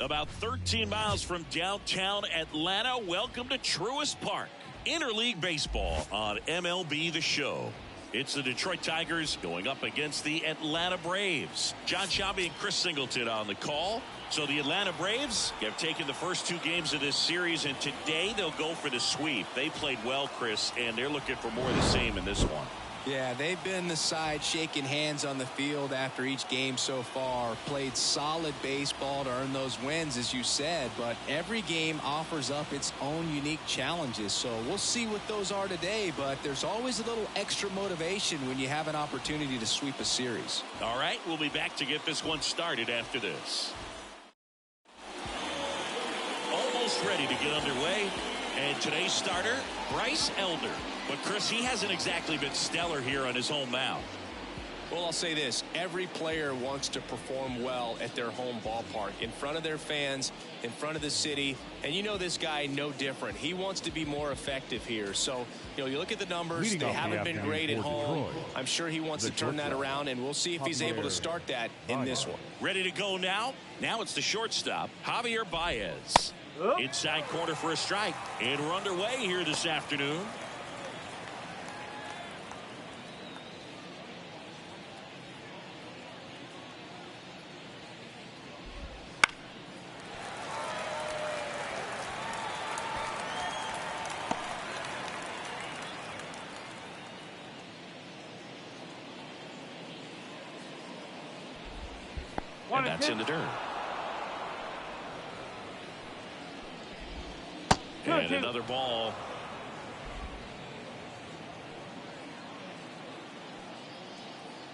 About 13 miles from downtown Atlanta, welcome to Truist Park. Interleague baseball on MLB The Show. It's the Detroit Tigers going up against the Atlanta Braves. John Sciambi and Chris Singleton on the call. So the Atlanta Braves have taken the first 2 games of this series, and today they'll go for the sweep. They played well, Chris, and they're looking for more of the same in this one. Yeah, they've been the side shaking hands on the field after each game so far. Played solid baseball to earn those wins, as you said, but every game offers up its own unique challenges. So we'll see what those are today, but there's always a little extra motivation when you have an opportunity to sweep a series. All right, we'll be back to get this one started after this. Almost ready to get underway. And today's starter, Bryce Elder. But, Chris, he hasn't exactly been stellar here on his home mound. Well, I'll say this. Every player wants to perform well at their home ballpark, in front of their fans, in front of the city. And you know this guy no different. He wants to be more effective here. So, you look at the numbers. They haven't been great at home. I'm sure he wants to turn that around, and we'll see if he's able to start that in this one. Ready to go now? Now it's the shortstop, Javier Baez. Inside corner for a strike. And we're underway here this afternoon. And that's in the dirt. And another ball.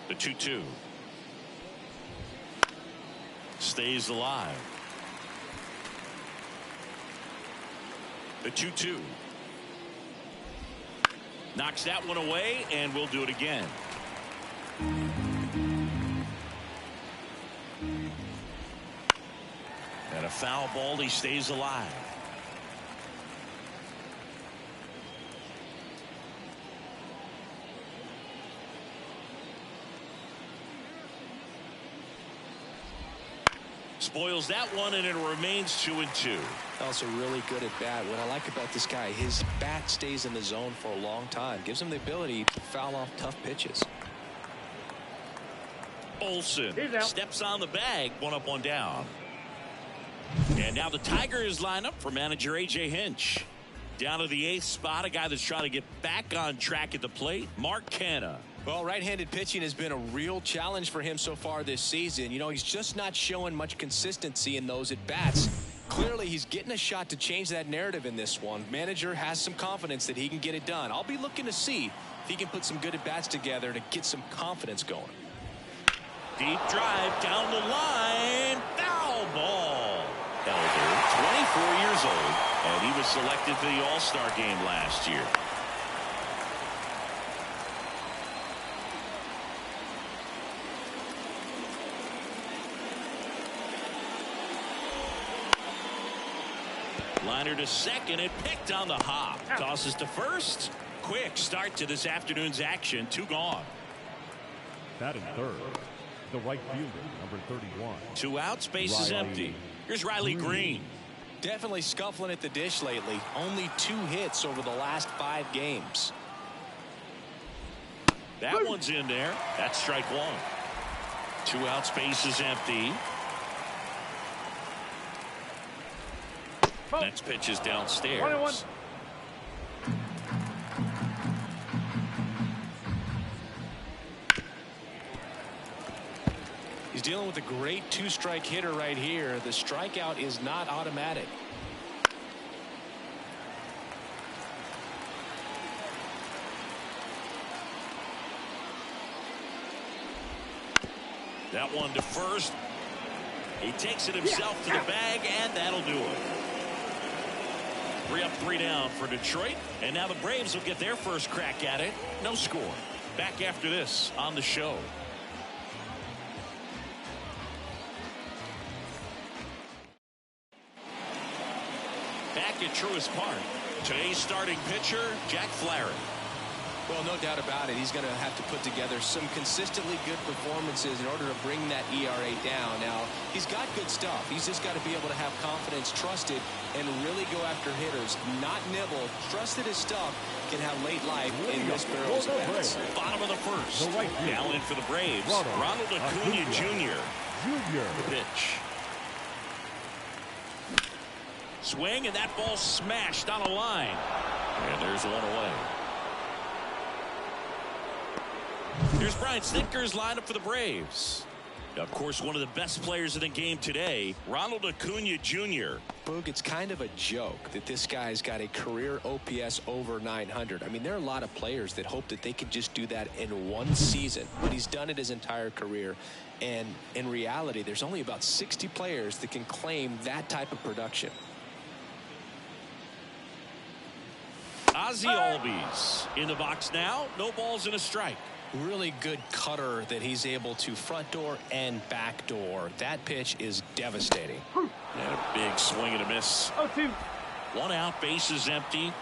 The 2-2. Stays alive. The 2-2. Knocks that one away, and we'll do it again. And a foul ball, he stays alive. Spoils that one, and it remains 2-2. Also really good at bat. What I like about this guy, his bat stays in the zone for a long time. Gives him the ability to foul off tough pitches. Olsen steps on the bag. 1 up, 1 down. And now the Tigers line up for manager A.J. Hinch. Down to the 8th spot, a guy that's trying to get back on track at the plate, Mark Canha. Well, right-handed pitching has been a real challenge for him so far this season. He's just not showing much consistency in those at-bats. Clearly, he's getting a shot to change that narrative in this one. Manager has some confidence that he can get it done. I'll be looking to see if he can put some good at-bats together to get some confidence going. Deep drive down the line. Foul ball. Elder, 24 years old, and he was selected for the All-Star game last year. Liner to second, and picked on the hop. Tosses to first. Quick start to this afternoon's action. 2 gone. Batting third, the right fielder, number 31. 2 outs, base is empty. Here's Riley Green. Definitely scuffling at the dish lately. Only 2 hits over the last 5 games. That one's in there. That's strike 1. 2 outs, base is empty. Next pitch is downstairs. He's dealing with a great 2-strike hitter right here. The strikeout is not automatic. That one to first. He takes it himself to the bag, and that'll do it. 3 up, 3 down for Detroit. And now the Braves will get their first crack at it. No score. Back after this on the show. Back at Truist Park. Today's starting pitcher, Jack Flaherty. Well, no doubt about it. He's going to have to put together some consistently good performances in order to bring that ERA down. Now, he's got good stuff. He's just got to be able to have confidence, trust it, and really go after hitters, not nibble. Trust that his stuff can have late life in this barrel's bats. Bottom of the first. Now in for the Braves, Ronald Acuna Jr. The pitch. Swing, and that ball smashed on a line. And there's one away. Here's Brian Snitker's lineup for the Braves. Of course, one of the best players in the game today, Ronald Acuna Jr. Boog, it's kind of a joke that this guy's got a career OPS over 900. I mean, there are a lot of players that hope that they could just do that in one season, but he's done it his entire career. And in reality, there's only about 60 players that can claim that type of production. Ozzie Albies in the box now. No balls and a strike. Really good cutter that he's able to front door and back door. That pitch is devastating. And a big swing and a miss. 1 out, bases empty.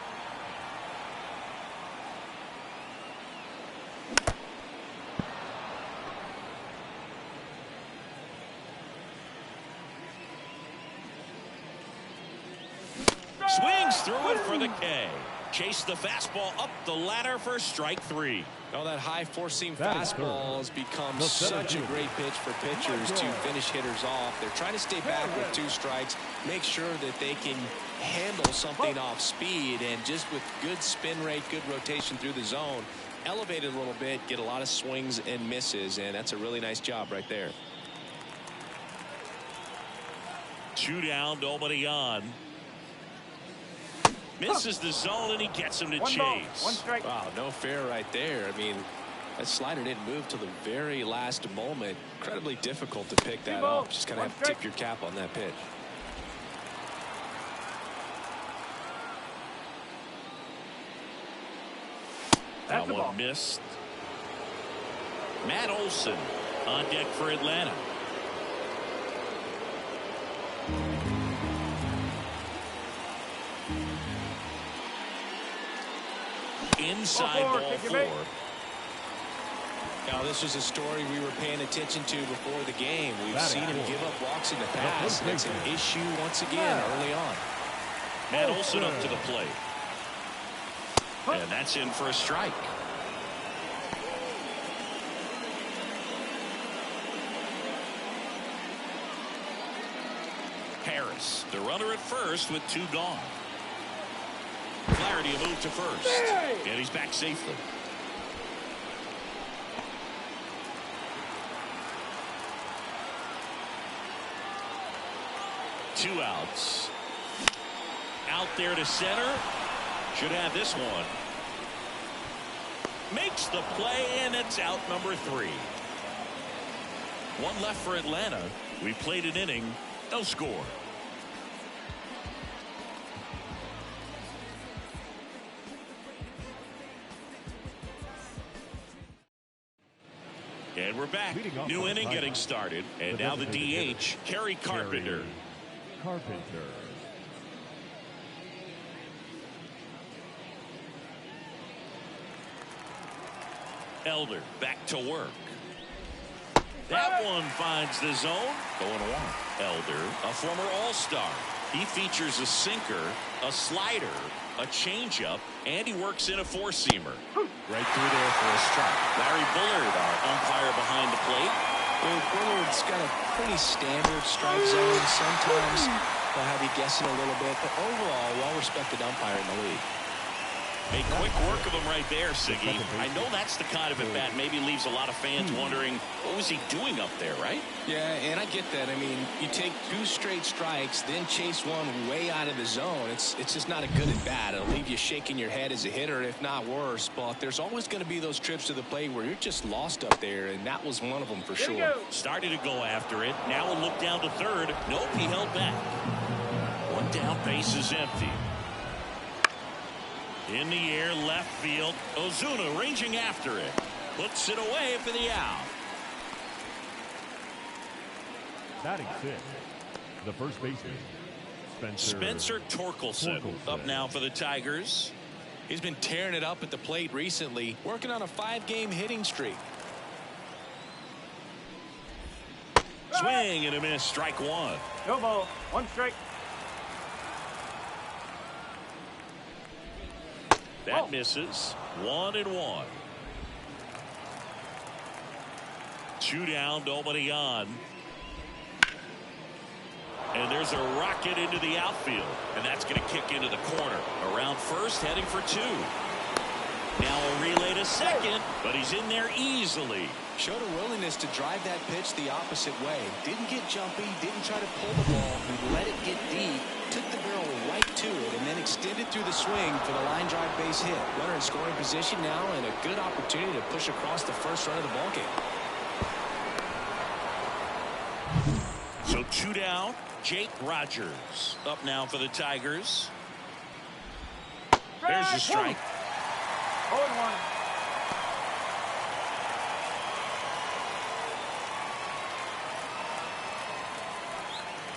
Swings through it for the K. Chase the fastball up the ladder for strike 3. Oh, that high four-seam fastball has become such a great pitch for pitchers to finish hitters off. They're trying to stay back with 2 strikes, make sure that they can handle something off speed, and just with good spin rate, good rotation through the zone, elevate it a little bit, get a lot of swings and misses, and that's a really nice job right there. 2 down, nobody on. Misses the zone, and he gets him to chase. Wow, no fair right there. I mean, that slider didn't move till the very last moment. Incredibly difficult to pick that up. Just kind of have to tip your cap on that pitch. That one missed. Matt Olson on deck for Atlanta. Inside ball 4. Now, this was a story we were paying attention to before the game. We've seen him give up walks in the past. It's an issue once again early on. Matt Olson up to the plate. And that's in for a strike. Harris, the runner at first with 2 gone. Flaherty a move to first. And he's back safely. Two outs. Out there to center. Should have this one. Makes the play, and it's out number 3. 1 left for Atlanta. We played an inning. No score. And we're back. New inning getting started. And now the DH, Kerry Carpenter. Elder back to work. That one finds the zone. 0-1. Elder, a former All-Star. He features a sinker, a slider, a changeup, and he works in a 4-seamer. Right through there for a strike. Larry Bullard, our umpire behind the plate. Well, Bullard's got a pretty standard strike zone. Sometimes they'll have you guessing a little bit, but overall, well-respected umpire in the league. Make quick work of him right there, Siggy. I know that's the kind of at-bat maybe leaves a lot of fans wondering, what was he doing up there, right? Yeah, and I get that. I mean, you take 2 straight strikes, then chase one way out of the zone. It's just not a good at-bat. It'll leave you shaking your head as a hitter, if not worse. But there's always going to be those trips to the plate where you're just lost up there, and that was one of them for sure. Started to go after it. Now a look down to third. Nope, he held back. 1 down, base is empty. In the air, left field. Ozuna ranging after it. Puts it away for the out. Batting 6, the first baseman, Spencer Torkelson up now for the Tigers. He's been tearing it up at the plate recently, working on a 5-game hitting streak. Swing and a miss, strike one. No ball, 1 strike. That misses. 1-1. 2 down, nobody on. And there's a rocket into the outfield. And that's going to kick into the corner. Around first, heading for 2. Now a relay to second, but he's in there easily. Showed a willingness to drive that pitch the opposite way. Didn't get jumpy, didn't try to pull the ball. He let it get deep, took the barrel right to it, and then extended through the swing for the line drive base hit. Runner in scoring position now, and a good opportunity to push across the first run of the ballgame. So 2 down. Jake Rogers up now for the Tigers. There's the strike. 0-1.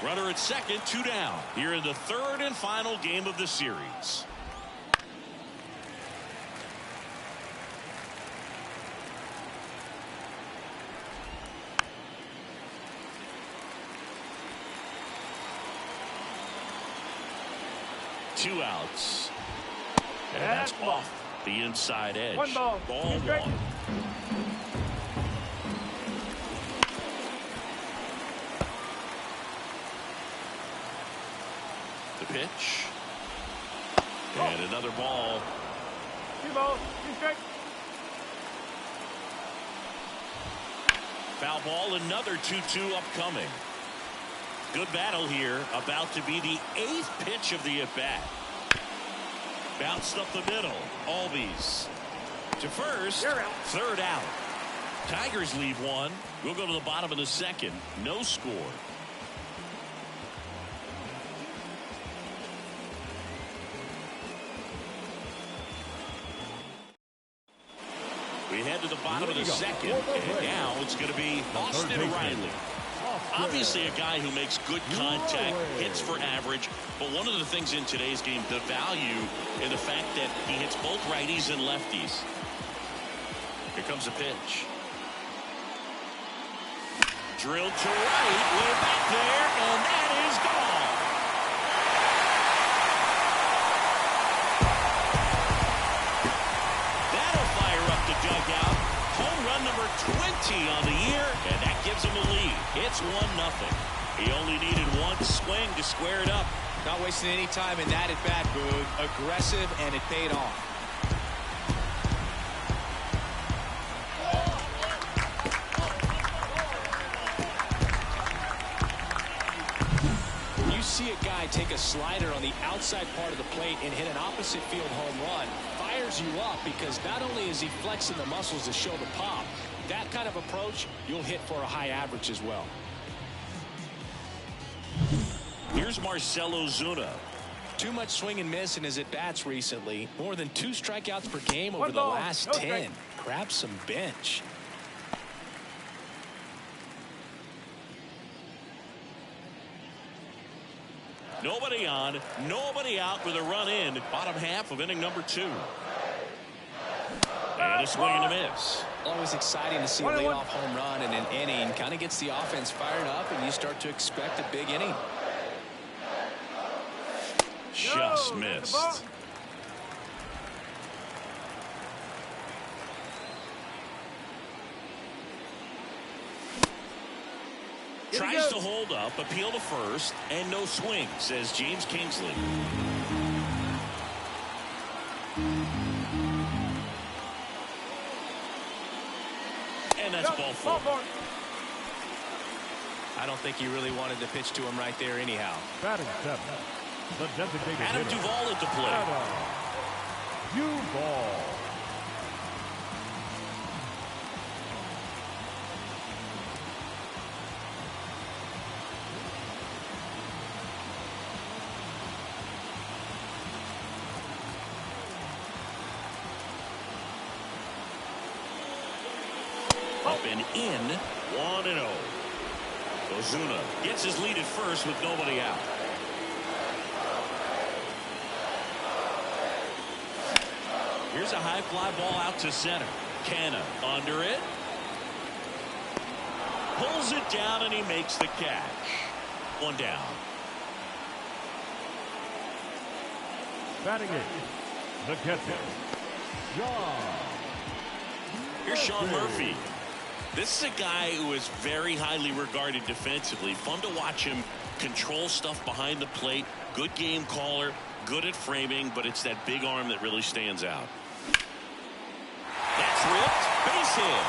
Runner at second, 2 down. Here in the 3rd and final game of the series. Two outs. And that's off the inside edge. 1 ball. Ball 2 strikes. 1. The pitch. And another ball. 2 balls, 2 strikes. Foul ball, another 2-2 upcoming. Good battle here. About to be the 8th pitch of the at-bat. Bounced up the middle. Albies to first. 3rd out. Tigers leave 1. We'll go to the bottom of the 2nd. No score. We head to the bottom of the 2nd. And now it's going to be Austin Riley. Obviously a guy who makes good contact, hits for average, but one of the things in today's game, the value in the fact that he hits both righties and lefties. Here comes a pitch. Drilled to right, way back there, and that is gone. That'll fire up the dugout. Home run number 20 on the year, and that gives him a lead. It's 1-0. He only needed 1 swing to square it up. Not wasting any time in that at-bat, Boog. Aggressive, and it paid off. When you see a guy take a slider on the outside part of the plate and hit an opposite field home run, fires you up because not only is he flexing the muscles to show the pop, that kind of approach, you'll hit for a high average as well. Here's Marcell Ozuna. Too much swing and miss in his at-bats recently. More than 2 strikeouts per game over 1 the ball, last no 10. strike. Grab some bench. Nobody on, nobody out with a run in. Bottom half of inning number 2. And a swing and a miss. Always exciting to see a leadoff home run in an inning. Kind of gets the offense fired up, and you start to expect a big inning. Just missed. Tries to hold up, appeal to first, and no swing, says James Kingsley. And that's ball 4. I don't think he really wanted to pitch to him right there anyhow. Batting 7. The designated Adam hitter. Duvall at the plate. Adam Duvall. Up and in, 1-0. Ozuna gets his lead at first with nobody out. Here's a high fly ball out to center. Canna under it. Pulls it down and he makes the catch. One down. Batting eighth, the catcher, John. Here's Sean Murphy. This is a guy who is very highly regarded defensively. Fun to watch him control stuff behind the plate. Good game caller, good at framing, but it's that big arm that really stands out. That's ripped. Base hit.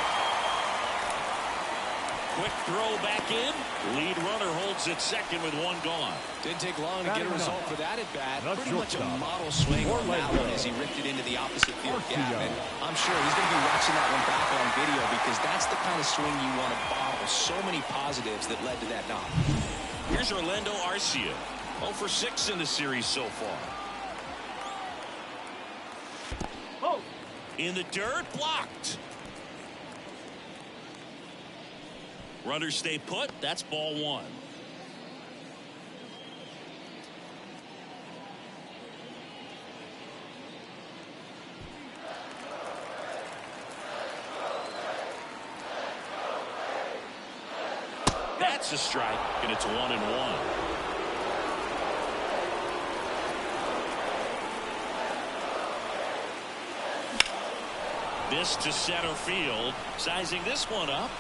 Quick throw back in. Lead runner holds at second with one gone. Didn't take long to get a result for that at bat. Pretty much a model swing on that one as he ripped it into the opposite field gap. And I'm sure he's going to be watching that one back on video because that's the kind of swing you want to bottle. So many positives that led to that knock. Here's Orlando Arcia. 0 for 6 in the series so far. Oh. In the dirt, blocked. Runners stay put. That's ball one. That's a strike, and it's 1-1. This to center field. Sizing this one up.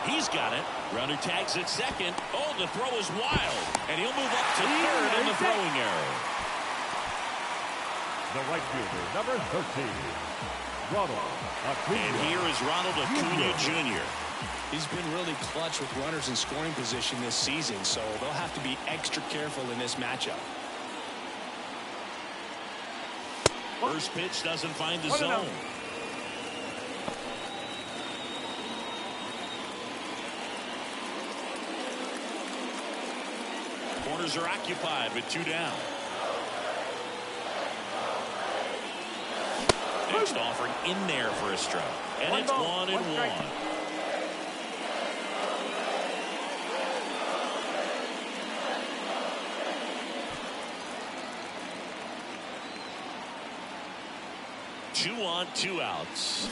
He's got it. Runner tags at second. Oh, the throw is wild. And he'll move up to third in the throwing area. The right fielder, number 13, Ronald Acuna. And here is Ronald Acuna Jr. He's been really clutch with runners in scoring position this season, so they'll have to be extra careful in this matchup. First pitch doesn't find the zone. Corners are occupied with 2 down. Next offering in there for a strike. And it's 1-1. Two on, 2 outs.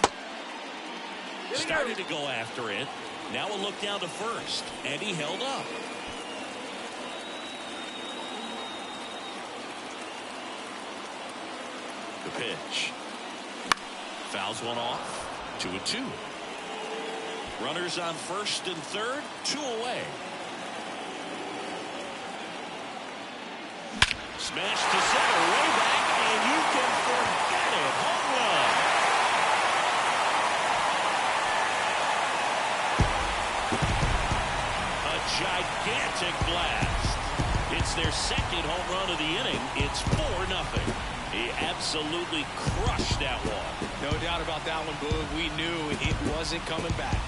Started to go after it. Now a look down to first. And he held up. The pitch. Fouls one off. 2-2. Runners on first and third. 2 away. Smash to center. Way back. And you can forget it. Home run. A gigantic blast. It's their second home run of the inning. It's 4-0. He absolutely crushed that one. No doubt about that one, Boog. We knew it wasn't coming back.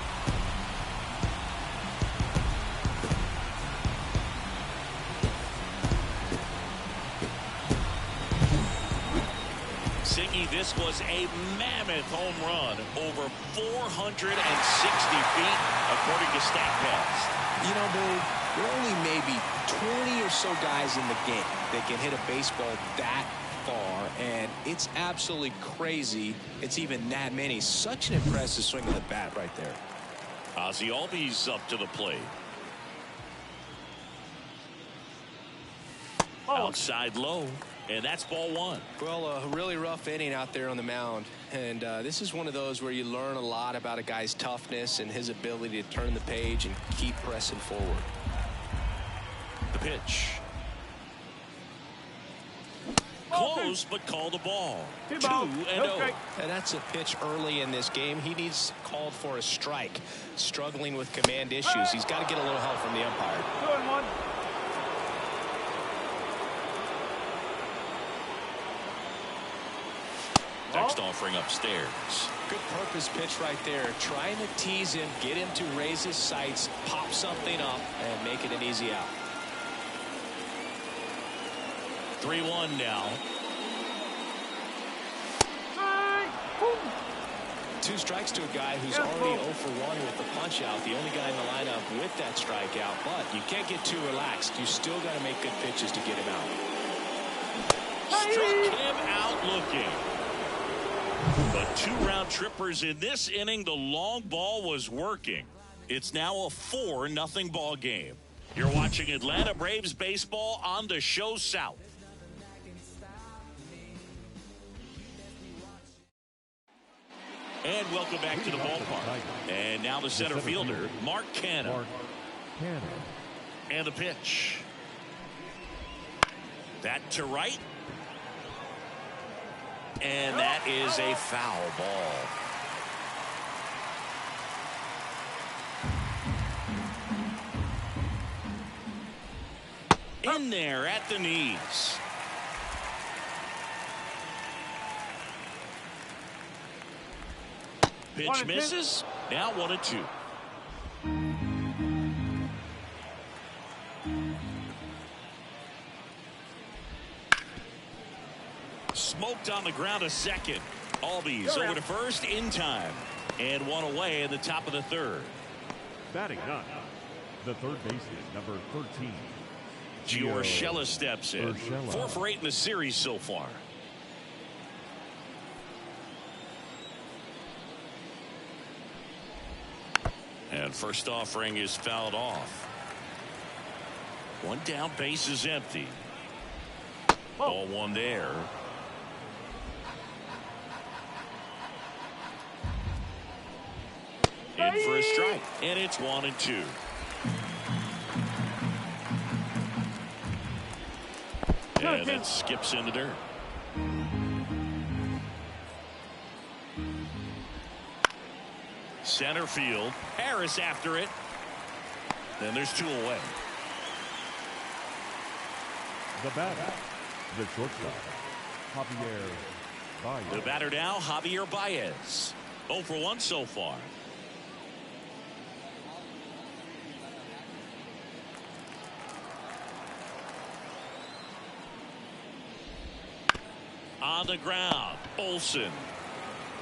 Singy, this was a mammoth home run, over 460 feet, according to StatCast. You know, Boog, there are only maybe 20 or so guys in the game that can hit a baseball that far, and it's absolutely crazy it's even that many. Such an impressive swing of the bat right there. Ozzie Albies up to the plate. Outside low, and that's ball one. Well, a really rough inning out there on the mound, and this is one of those where you learn a lot about a guy's toughness and his ability to turn the page and keep pressing forward. The pitch. Close, but call the ball. 2-0. And that's a pitch early in this game. He needs called for a strike. Struggling with command issues. He's got to get a little help from the umpire. 2-1. Next offering upstairs. Good purpose pitch right there. Trying to tease him, get him to raise his sights, pop something up, and make it an easy out. 3-1 now. 2 strikes to a guy who's already 0 for 1 with the punch out. The only guy in the lineup with that strikeout. But you can't get too relaxed. You still got to make good pitches to get him out. Struck him out looking. But 2 round trippers in this inning. The long ball was working. It's now a 4-0 ball game. You're watching Atlanta Braves baseball on the Show South. And welcome back to the ballpark. And now the center fielder, Mark Canha. And the pitch. That to right. And that is a foul ball. In there at the knees. Pitch misses. Now 1-2. Smoked on the ground a second. Albies over to first in time. And 1 away in the top of the 3rd. Batting ninth, the third baseman, number 13. Urshela steps in. 4 for 8 in the series so far. And first offering is fouled off. 1 down, base is empty. Ball 1 there. In for a strike, and it's 1-2. And it skips in the dirt. Center field. Harris after it. Then there's 2 away. The batter, the shortstop, Javier Baez. The batter now, Javier Baez. 0 for 1 so far. On the ground, Olsen.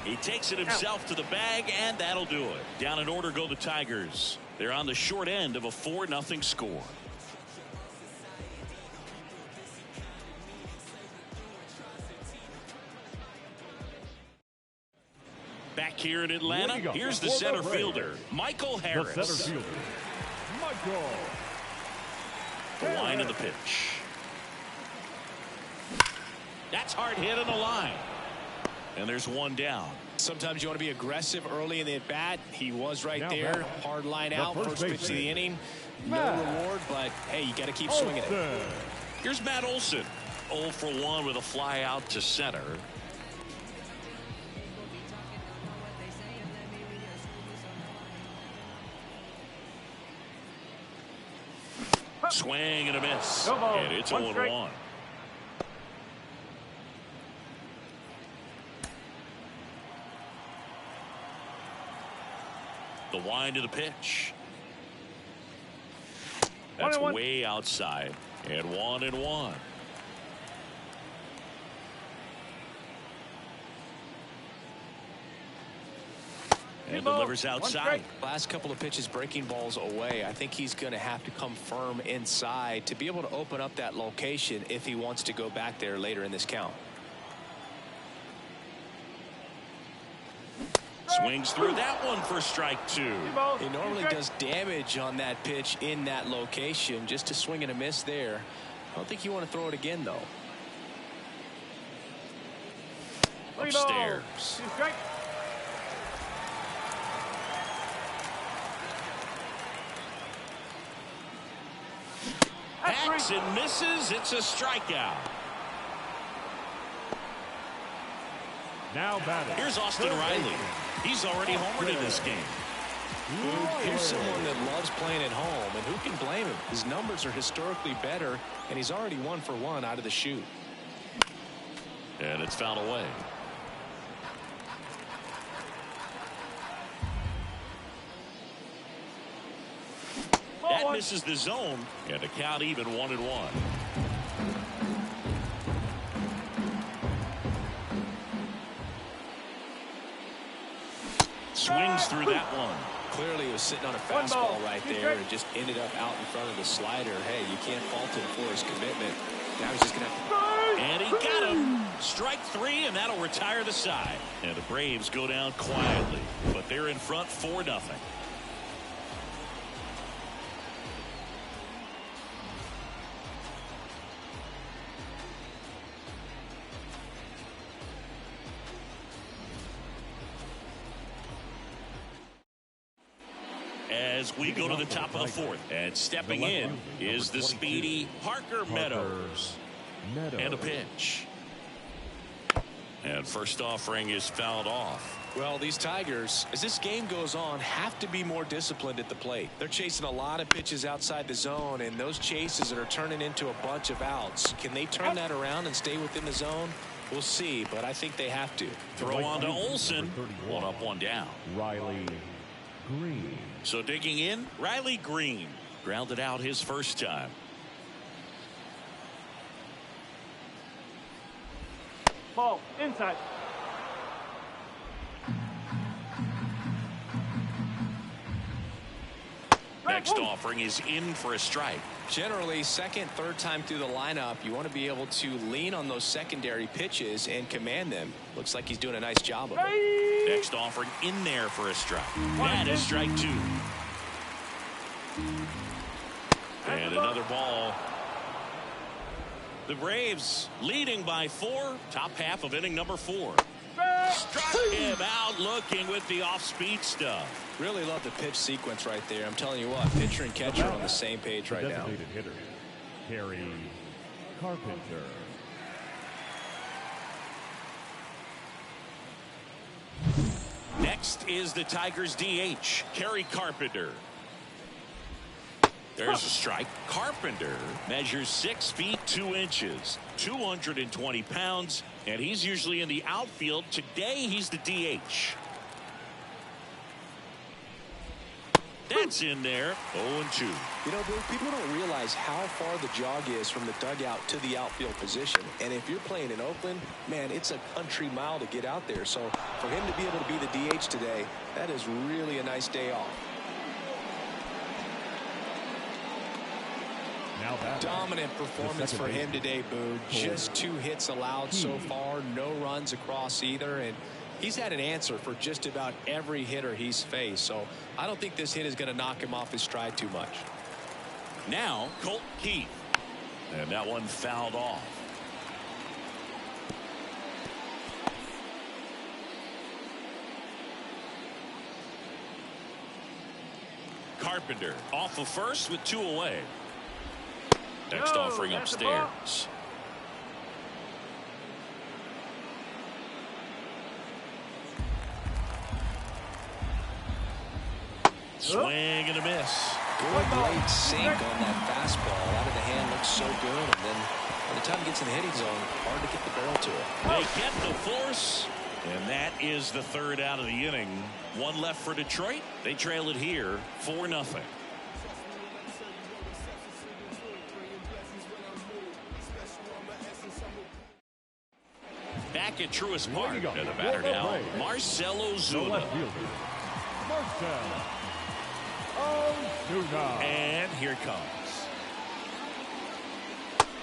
He takes it himself to the bag, and that'll do it. Down in order go the Tigers. They're on the short end of a 4-0 score. Back here in Atlanta, here's the center fielder, Michael Harris. The center fielder, Michael. The line of the pitch. That's hard hit on the line. And there's 1 down. Sometimes you want to be aggressive early in the at-bat. He was right there. Hard line out. First pitch of the inning. No reward, but, hey, you got to keep swinging it. Here's Matt Olson. 0 for 1 with a fly out to center. Swing and a miss. And it's 0-1. The wind of the pitch. That's way outside. And 1-1. And delivers outside. Last couple of pitches breaking balls away. I think he's going to have to come firm inside to be able to open up that location if he wants to go back there later in this count. Swings through that one for strike 2. He normally does damage on that pitch in that location. Just a swing and a miss there. I don't think you want to throw it again, though. Upstairs. Hacks and misses. It's a strikeout. Now batting. Here's Austin Riley. He's already homered in this game. Here's someone that loves playing at home, and who can blame him? His numbers are historically better, and he's already 1 for 1 out of the chute. And it's fouled away. That misses the zone, and the count even 1-1. Swings through that one. Clearly he was sitting on a fastball right there and just ended up out in front of the slider. Hey, you can't fault him for his commitment. Now he's just going to have to And he got him. Strike three, and that'll retire the side. And the Braves go down quietly, but they're in front 4-0. As we go to the top of the fourth, and stepping in is the speedy Parker Meadows. And a pitch. And first offering is fouled off. Well, these Tigers, as this game goes on, have to be more disciplined at the plate. They're chasing a lot of pitches outside the zone, and those chases are turning into a bunch of outs. Can they turn that around and stay within the zone? We'll see, but I think they have to. Throw on to Olsen. One up, one down. Riley Green. So digging in, Riley Green grounded out his first time. Ball inside. Next offering is in for a strike. Generally, second, third time through the lineup, you want to be able to lean on those secondary pitches and command them. Looks like he's doing a nice job of it. Next offering in there for a strike. That is strike two. And another ball. The Braves leading by 4. Top half of inning number 4. Struck him out looking with the off-speed stuff. Really love the pitch sequence right there. I'm telling you what, pitcher and catcher are on the same page right now. Designated hitter, Harry Carpenter. Next is the Tigers DH, Kerry Carpenter. There's a strike. Carpenter measures 6 feet 2 inches, 220 pounds, and he's usually in the outfield. Today, he's the DH. That's in there. 0-2. You know, Bill, people don't realize how far the jog is from the dugout to the outfield position. And if you're playing in Oakland, man, it's a country mile to get out there. So for him to be able to be the DH today, that is really a nice day off. Dominant performance for him today, Boo. Just 2 hits allowed so far, no runs across either, and he's had an answer for just about every hitter he's faced. So I don't think this hit is going to knock him off his stride too much. Now Colt Keith, and that one fouled off. Carpenter off of first with 2 away. Next offering upstairs. Swing and a miss. Good late sink on that fastball. Out of the hand looks so good, and then by the time it gets in the hitting zone, hard to get the barrel to it. They get the force, and that is the 3rd out of the inning. 1 left for Detroit. They trail it here 4-0. Back at Truist Park, and the batter now, Marcell Ozuna. And here comes.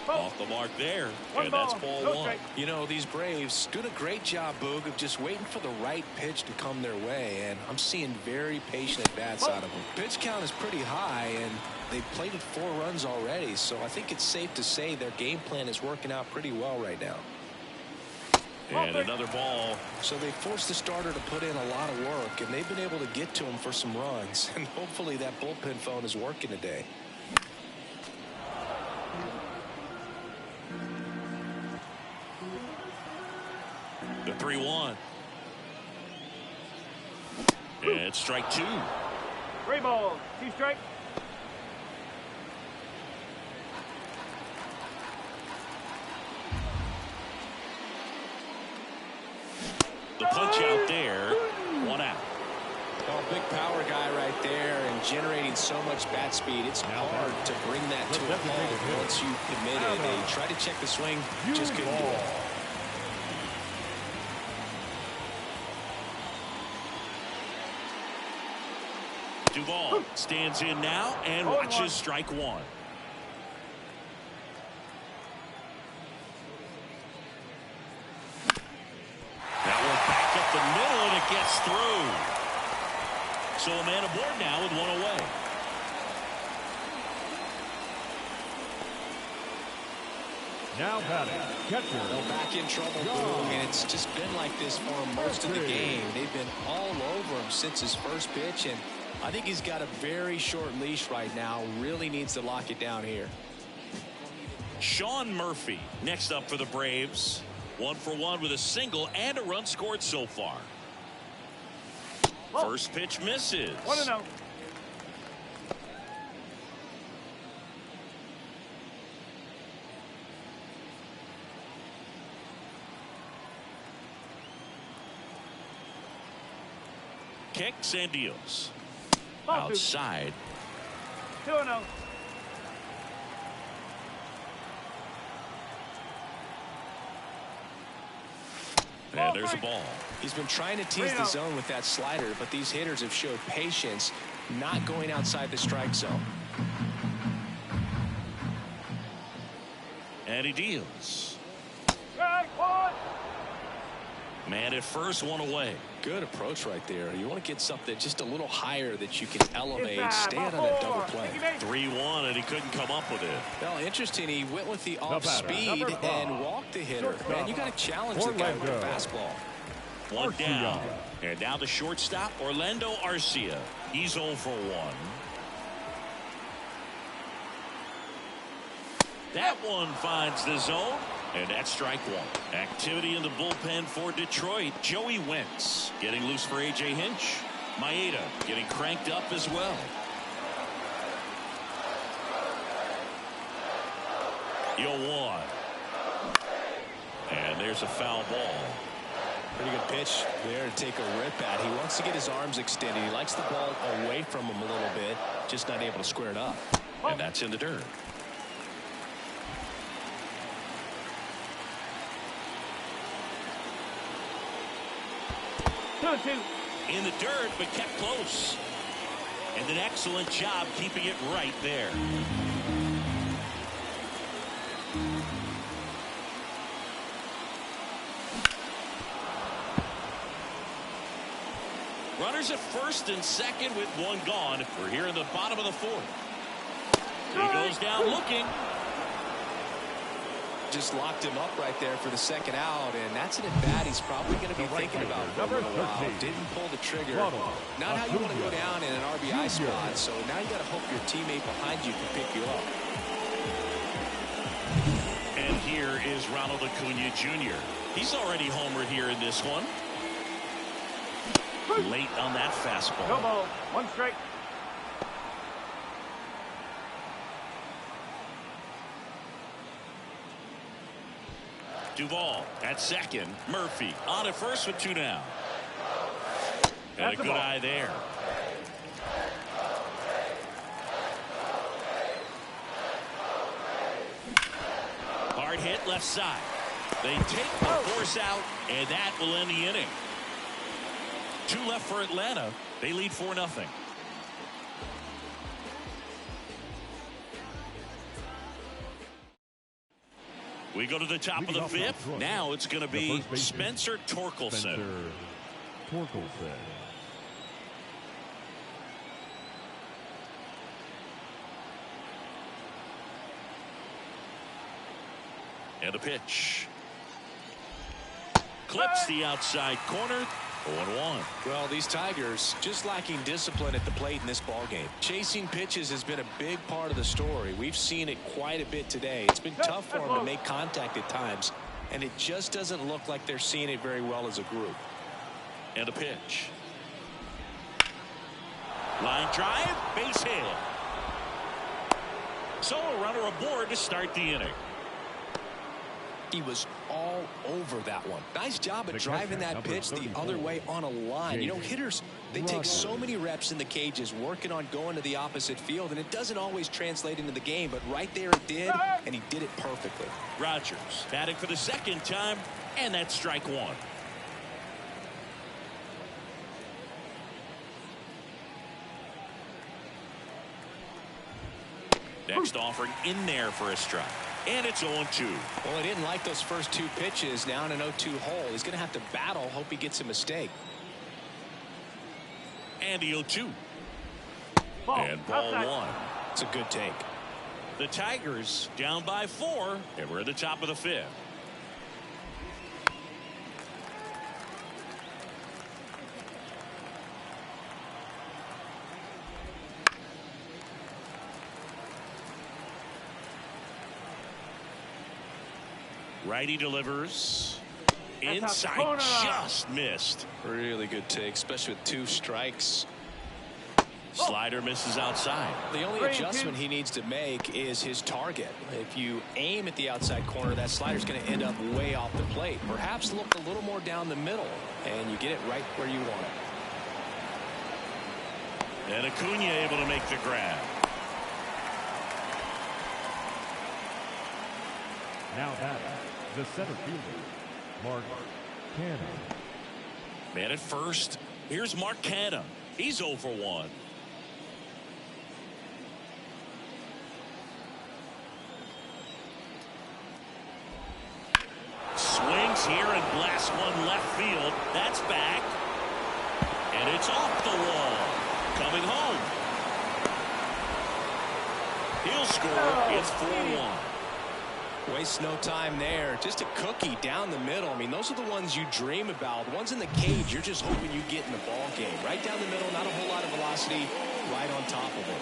Off the mark there, and that's ball 1. You know, these Braves doing a great job, Boog, of just waiting for the right pitch to come their way, and I'm seeing very patient at-bats out of them. Pitch count is pretty high, and they've plated 4 runs already, so I think it's safe to say their game plan is working out pretty well right now. And another ball. So they forced the starter to put in a lot of work, and they've been able to get to him for some runs. And hopefully that bullpen phone is working today. The 3-1. And it's strike 2. 3 balls, 2 strikes. The punch out there, 1 out. Well, big power guy right there and generating so much bat speed. It's hard to bring that to a halt once you commit it. They try to check the swing, just couldn't do it. Duvall stands in now and watches strike 1. So a man aboard now with one away. Now batting, catcher. Well, back in trouble, Boog, and it's just been like this for him most of the game. They've been all over him since his first pitch, and I think he's got a very short leash right now. Really needs to lock it down here. Sean Murphy next up for the Braves. 1 for 1 with a single and a run scored so far. First pitch misses. 1-0. Kicks and deals. Ball two. Outside. 2-0. And there's a ball. He's been trying to tease the zone with that slider, but these hitters have showed patience, not going outside the strike zone. And he deals. Strike one. Man at first, one away. Good approach right there. You want to get something just a little higher that you can elevate. Stay out on that double play. 3-1, and he couldn't come up with it. Well, interesting. He went with the off speed and walked the hitter. Man, you got to challenge the guy with a fastball. One down. And now the shortstop, Orlando Arcia. He's 0 for 1. That one finds the zone. And that's strike one. Activity in the bullpen for Detroit. Joey Wentz getting loose for A.J. Hinch. Maeda getting cranked up as well. 0-1. And there's a foul ball. Pretty good pitch there to take a rip at. He wants to get his arms extended. He likes the ball away from him a little bit. Just not able to square it up. And that's in the dirt. In the dirt, but kept close. And an excellent job keeping it right there. Runners at first and second with one gone. We're here in the bottom of the fourth. He goes down looking. Just locked him up right there for the second out, and that's an at-bat he's probably going to be thinking about for a little while. Didn't pull the trigger. Not how you want to go down in an RBI spot, so now you got to hope your teammate behind you can pick you up. And here is Ronald Acuna Jr. He's already homered here in this one. Late on that fastball. No ball. 1 strike. Duvall at second. Murphy on at first with 2 down. And a good eye there. Hard hit left side. They take the force out, and that will end the inning. 2 left for Atlanta. They lead 4-0. We go to the top of the 5th. Now it's going to be Spencer Torkelson. And a pitch. Clips the outside corner. 0-1. Well, these Tigers just lacking discipline at the plate in this ballgame. Chasing pitches has been a big part of the story. We've seen it quite a bit today. It's been tough for them to make contact at times, and it just doesn't look like they're seeing it very well as a group. And a pitch. Line drive, base hit. So a runner aboard to start the inning. He was all over that one. Nice job at driving that pitch the other way on a line. You know, hitters, they take so many reps in the cages working on going to the opposite field, and it doesn't always translate into the game, but right there it did, and he did it perfectly. Rogers batting for the second time, and that's strike 1. Next offering in there for a strike. And it's 0-2. Well, he didn't like those first 2 pitches. Now in an 0-2 hole. He's going to have to battle. Hope he gets a mistake. And the 0-2. Ball. And ball Outside. 1. It's a good take. The Tigers down by 4, and we're at the top of the 5th. Righty delivers. Inside, just missed. Really good take, especially with 2 strikes. Slider misses outside. The only adjustment he needs to make is his target. If you aim at the outside corner, that slider's going to end up way off the plate. Perhaps look a little more down the middle, and you get it right where you want it. And Acuna able to make the grab. Now that the center fielder, Mark Canha. Man at first. Here's Mark Canha. He's 0 for 1. Swings here and blasts one left field. That's back. And it's off the wall. Coming home. He'll score. It's 4-1. Waste no time there. Just a cookie down the middle. I mean, those are the ones you dream about. The ones in the cage, you're just hoping you get in the ball game. Right down the middle, not a whole lot of velocity, right on top of it.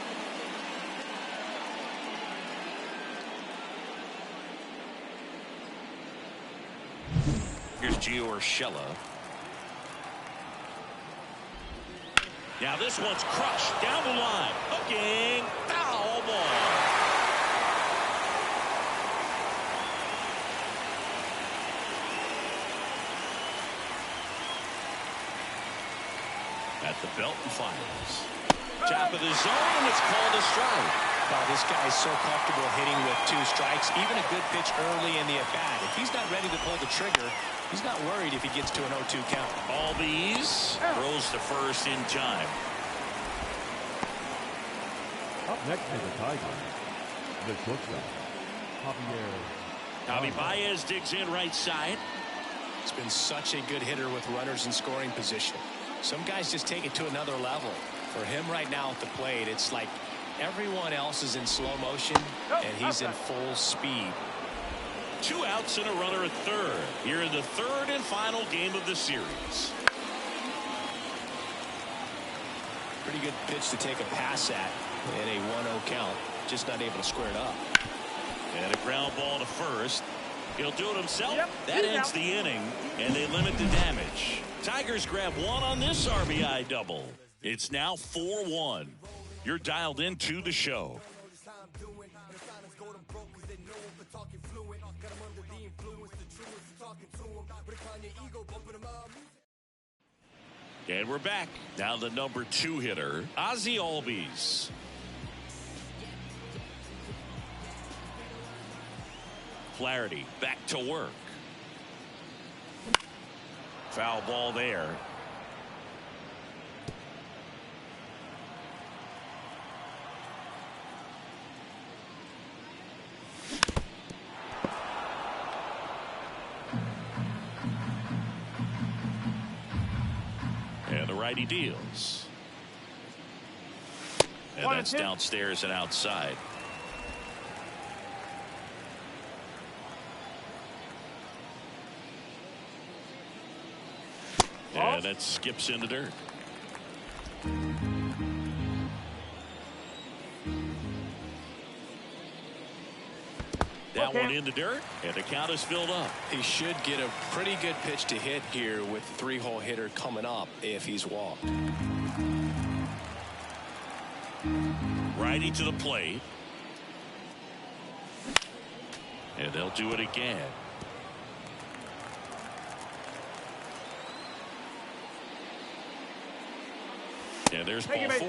Here's Gio Urshela. Now this one's crushed down the line. Hooking. Foul ball. At the belt and fires. Top of the zone, and it's called a strike. This guy is so comfortable hitting with 2 strikes. Even a good pitch early in the at-bat. If he's not ready to pull the trigger, he's not worried if he gets to an 0-2 count. Albies throws to first in time. Up next is the Tigers, the shortstop, Javi Baez digs in right side. He's been such a good hitter with runners in scoring position. Some guys just take it to another level. For him right now at the plate, it's like everyone else is in slow motion, and he's in full speed. 2 outs and a runner at third. Here in the 3rd and final game of the series. Pretty good pitch to take a pass at in a 1-0 count. Just not able to square it up. And a ground ball to first. He'll do it himself. Yep, that ends the inning, and they limit the damage. Tigers grab 1 on this RBI double. It's now 4-1. You're dialed into the show. And we're back. Now the number 2 hitter, Ozzie Albies. Flaherty back to work. Foul ball there. And the righty deals. And that's downstairs and outside. And that skips into dirt. That one in the dirt, and the count is filled up. He should get a pretty good pitch to hit here with 3-hole hitter coming up if he's walked. Righty to the plate. And they'll do it again. And there's ball 4.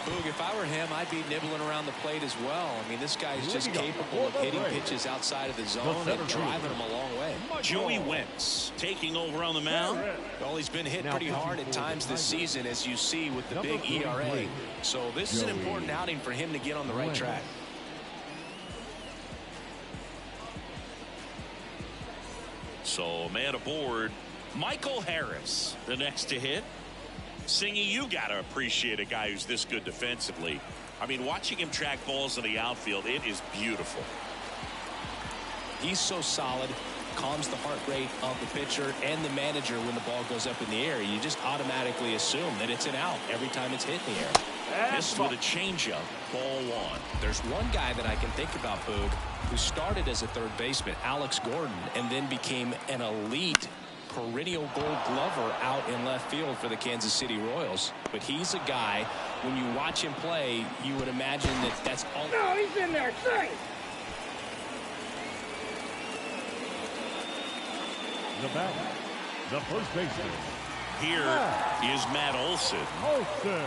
Boog, if I were him, I'd be nibbling around the plate as well. I mean, this guy's just capable of hitting pitches outside of the zone and driving them a long way. Joey Wentz taking over on the mound. Well, he's been hit pretty hard at times this season, as you see with the big ERA. So this is an important outing for him to get on the right track. So man aboard, Michael Harris, the next to hit. Singy, you got to appreciate a guy who's this good defensively. I mean, watching him track balls in the outfield, it is beautiful. He's so solid, calms the heart rate of the pitcher and the manager when the ball goes up in the air. You just automatically assume that it's an out every time it's hit in the air. Missed with a changeup, ball one. There's one guy that I can think about, Boog, who started as a third baseman, Alex Gordon, and then became an elite perennial Gold Glover out in left field for the Kansas City Royals. But he's a guy, when you watch him play, you would imagine that that's all. No, he's in there. Say. The batter, the first baseman. Here is Matt Olson. Olson.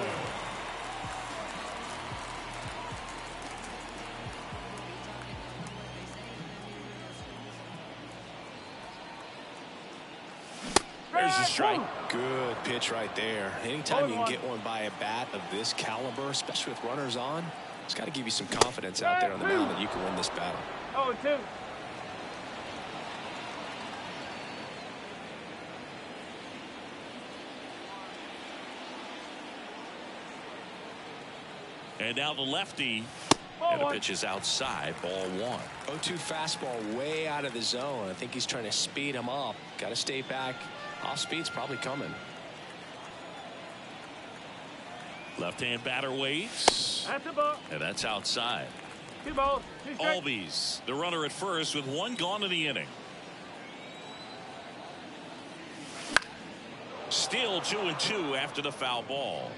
There's a strike. Good pitch right there. Anytime you can get one by a bat of this caliber, especially with runners on, it's got to give you some confidence out there on the mound that you can win this battle. 0-2. And now the lefty. And the pitch is outside, ball one. 0-2 fastball way out of the zone. I think he's trying to speed him up. Got to stay back. Off speed's probably coming. Left-hand batter waits. That's a ball. And that's outside. 2 balls. 2 strikes. Albies, the runner at first with one gone in the inning. Still 2-2 after the foul ball.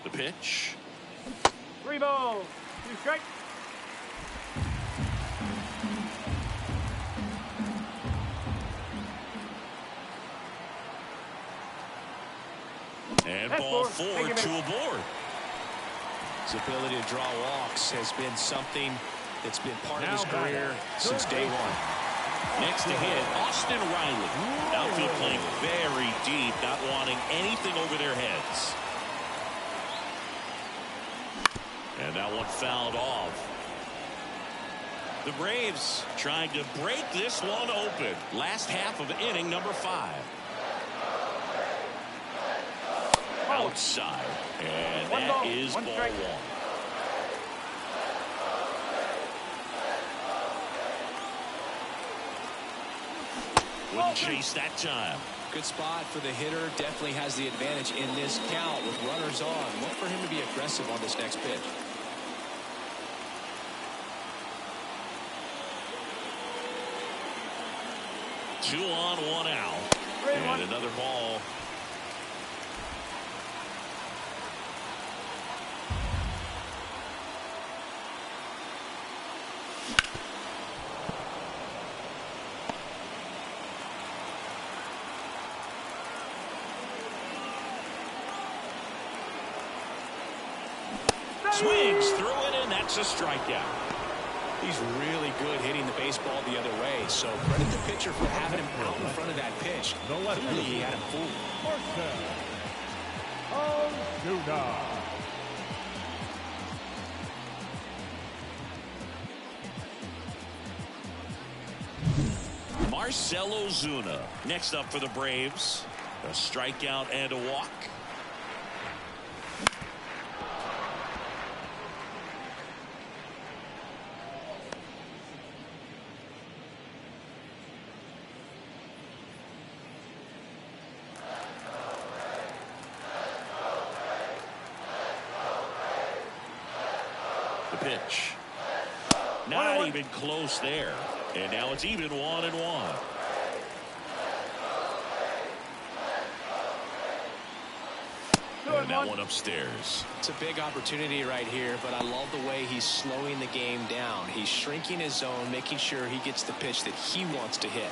The pitch. 3 balls. 2 strikes. And ball 4, 2 aboard. His ability to draw walks has been something that's been part of his career since day one. Next to hit, Austin Riley. Outfield playing very deep, not wanting anything over their heads. And that one fouled off. The Braves trying to break this one open. Last half of inning number 5. Outside. And that is ball 1. Wouldn't chase that time. Good spot for the hitter. Definitely has the advantage in this count with runners on. Look for him to be aggressive on this next pitch. Two on, 1 out. And another ball. Swings through it, and that's a strikeout. He's really good hitting the baseball the other way, so credit the pitcher for having him out in front of that pitch. Clearly, he had him fooled. Marcell Ozuna next up for the Braves. A strikeout and a walk. The pitch. Not even close there. And now it's even 1-1. And that one upstairs. It's a big opportunity right here, but I love the way he's slowing the game down. He's shrinking his zone, making sure he gets the pitch that he wants to hit.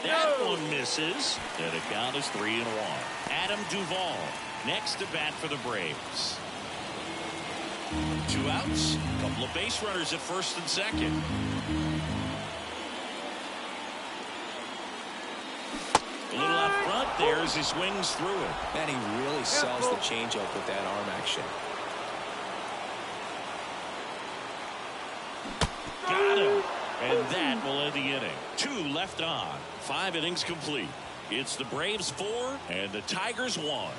That one misses. And the count is 3-1. Adam Duvall next to bat for the Braves. 2 outs. Couple of base runners at first and second. A little out front there as he swings through it. And he really sells the changeup with that arm action. And that will end the inning. 2 left on. 5 innings complete. It's the Braves 4 and the Tigers 1.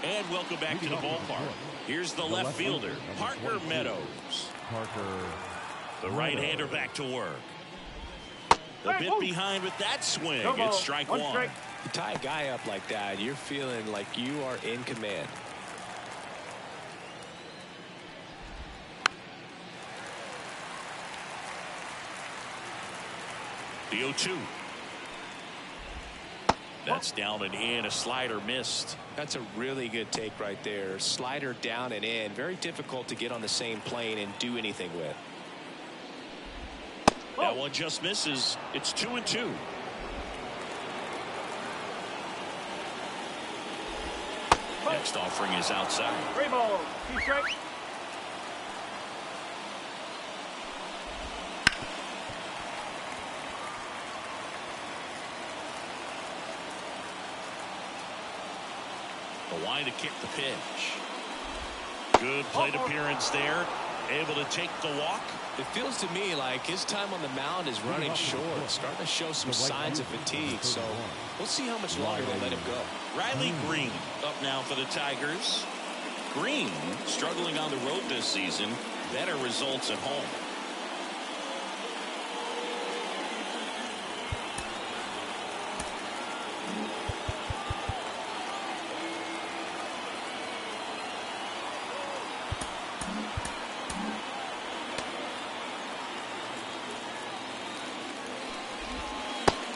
And welcome back to the ballpark. Here's the left fielder, Parker Meadows. The right-hander back to work. A bit behind with that swing. It's strike 1. You tie a guy up like that, you're feeling like you are in command. The 0-2. That's down and in. A slider missed. That's a really good take right there. Slider down and in. Very difficult to get on the same plane and do anything with. That one just misses. It's 2-2. Next offering is outside. 3 balls, 2 strikes. The line to kick the pitch. Good plate appearance there. Able to take the walk. It feels to me like his time on the mound is running short. Starting to show some signs of fatigue. So we'll see how much longer they let him go. Riley Green up now for the Tigers. Green struggling on the road this season. Better results at home.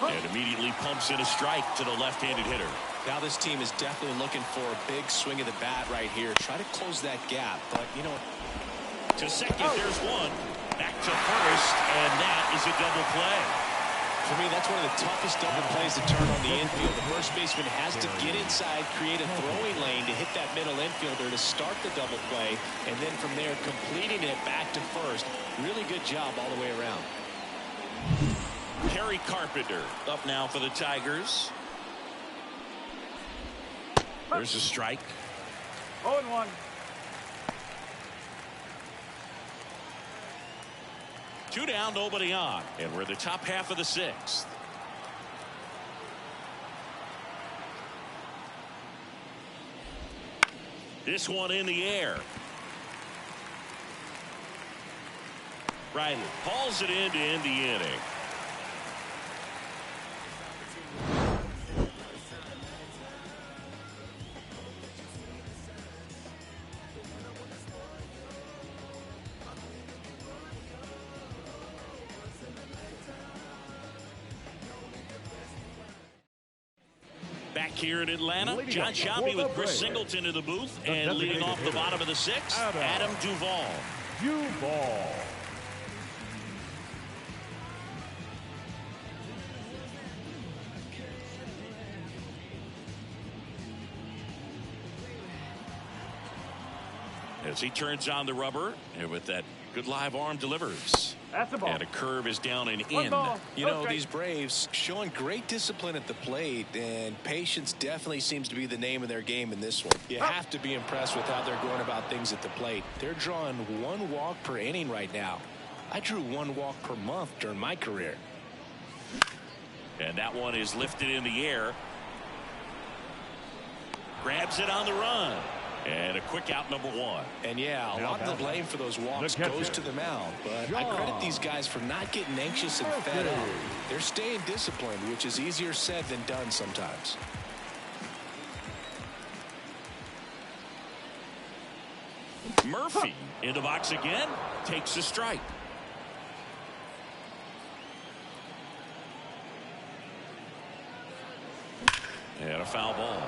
And immediately pumps in a strike to the left-handed hitter. Now this team is definitely looking for a big swing of the bat right here. Try to close that gap, but you know. To second, there's one. Back to first, and that is a double play. For me, that's one of the toughest double plays to turn on the infield. The first baseman has to get inside, create a throwing lane to hit that middle infielder to start the double play, and then from there completing it back to first. Really good job all the way around. Kerry Carpenter up now for the Tigers. There's a strike. 0-1. Two down, nobody on. And we're in the top half of the 6th. This one in the air. Riley hauls it in to end the inning. Back here in Atlanta, John Shelby with Chris Singleton in the booth, and leading off the bottom of the 6th, Adam Duvall. As he turns on the rubber, and with that good live arm delivers. That's a ball. And a curve is down and in. You know, these Braves showing great discipline at the plate, and patience definitely seems to be the name of their game in this one. You have to be impressed with how they're going about things at the plate. They're drawing 1 walk per inning right now. I drew 1 walk per month during my career. And that one is lifted in the air. Grabs it on the run. And a quick out, number 1. And yeah, a lot of the blame for those walks goes to the mound. But I credit these guys for not getting anxious and fed up. They're staying disciplined, which is easier said than done sometimes. Murphy in the box again. Takes a strike. And a foul ball.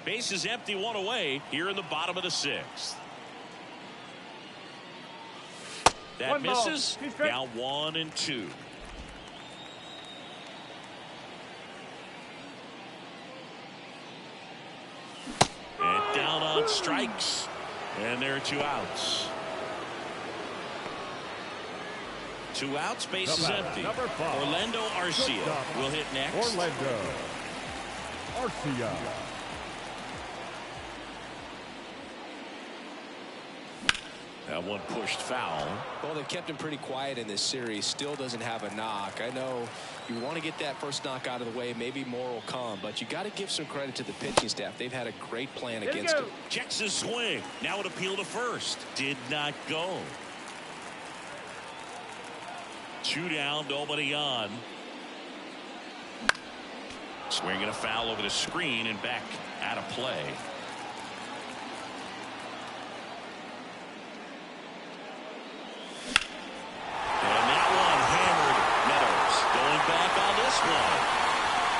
Base is empty, 1 away here in the bottom of the 6th. That misses. Now 1-2. And down on strikes. And there are 2 outs. 2 outs, base is empty. Number 5. Orlando Arcia will hit next. Orlando Arcia. That one pushed foul. Well, they've kept him pretty quiet in this series. Still doesn't have a knock. I know you want to get that first knock out of the way. Maybe more will come, but you got to give some credit to the pitching staff. They've had a great plan against him. Checks his swing. Now an appeal to first. Did not go. 2 down, nobody on. Swinging a foul over the screen and back out of play. And that one hammered Meadows. Going back on this one.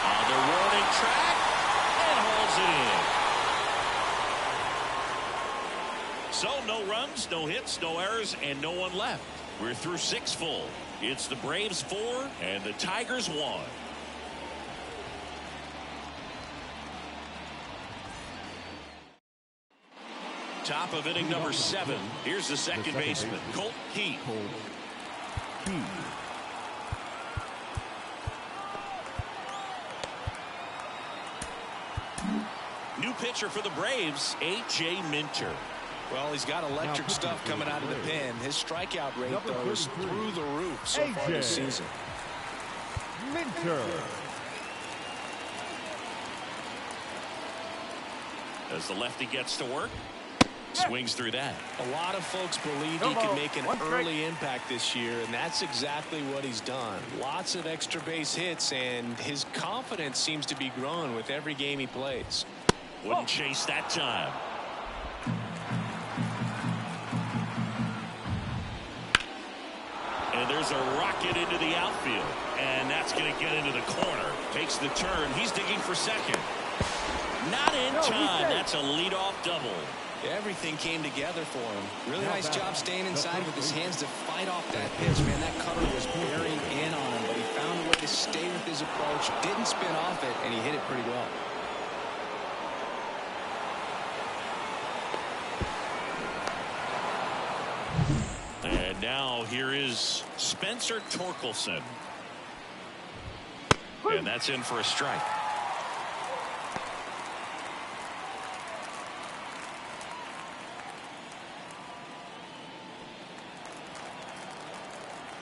On the warning track and hauls it in. So no runs, no hits, no errors, and no one left. We're through 6 full. It's the Braves 4 and the Tigers 1. Top of inning number 7. Here's the second baseman, Colt Heath. New pitcher for the Braves, A.J. Minter. Well, he's got electric stuff coming out of the pen. His strikeout rate, though, is through the roof so far this season. Minter. As the lefty gets to work, swings through that. A lot of folks believe he can make an early impact this year, and that's exactly what he's done. Lots of extra base hits, and his confidence seems to be growing with every game he plays. Wouldn't chase that time. And there's a rocket into the outfield, and that's going to get into the corner. Takes the turn. He's digging for second. Not in time. That's a leadoff double. Everything came together for him. Really nice job staying inside with his hands to fight off that pitch. Man, that cutter was bearing in on him, but he found a way to stay with his approach, didn't spin off it, and he hit it pretty well. And now here is Spencer Torkelson. And that's in for a strike.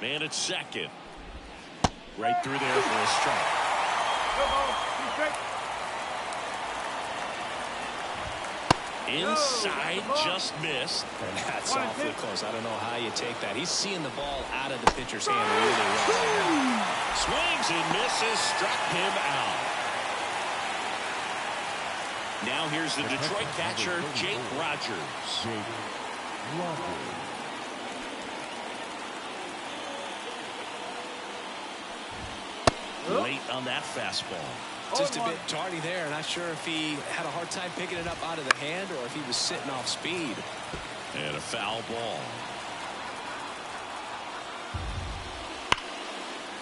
Man at second. Right through there for a strike. Inside, just missed. And that's awfully close. I don't know how you take that. He's seeing the ball out of the pitcher's hand really well. Swings and misses, struck him out. Now here's the Detroit catcher, Jake Rogers. Late on that fastball. Just a bit tardy there. Not sure if he had a hard time picking it up out of the hand or if he was sitting off speed. And a foul ball.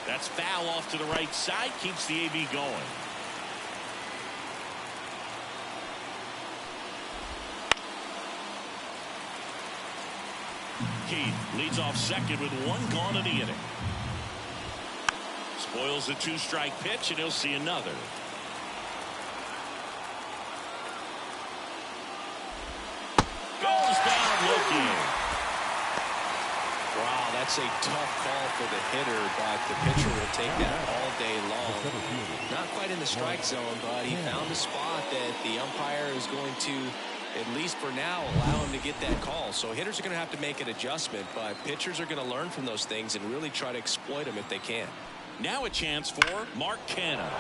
That's foul off to the right side. Keeps the AB going. Keith leads off second with 1 gone in the inning. Spoils the 2-strike pitch, and he'll see another. Goes down looking. Wow, that's a tough call for the hitter, but the pitcher will take that all day long. Not quite in the strike zone, but he found a spot that the umpire is going to, at least for now, allow him to get that call. So hitters are going to have to make an adjustment, but pitchers are going to learn from those things and really try to exploit them if they can. Now a chance for Mark Canha.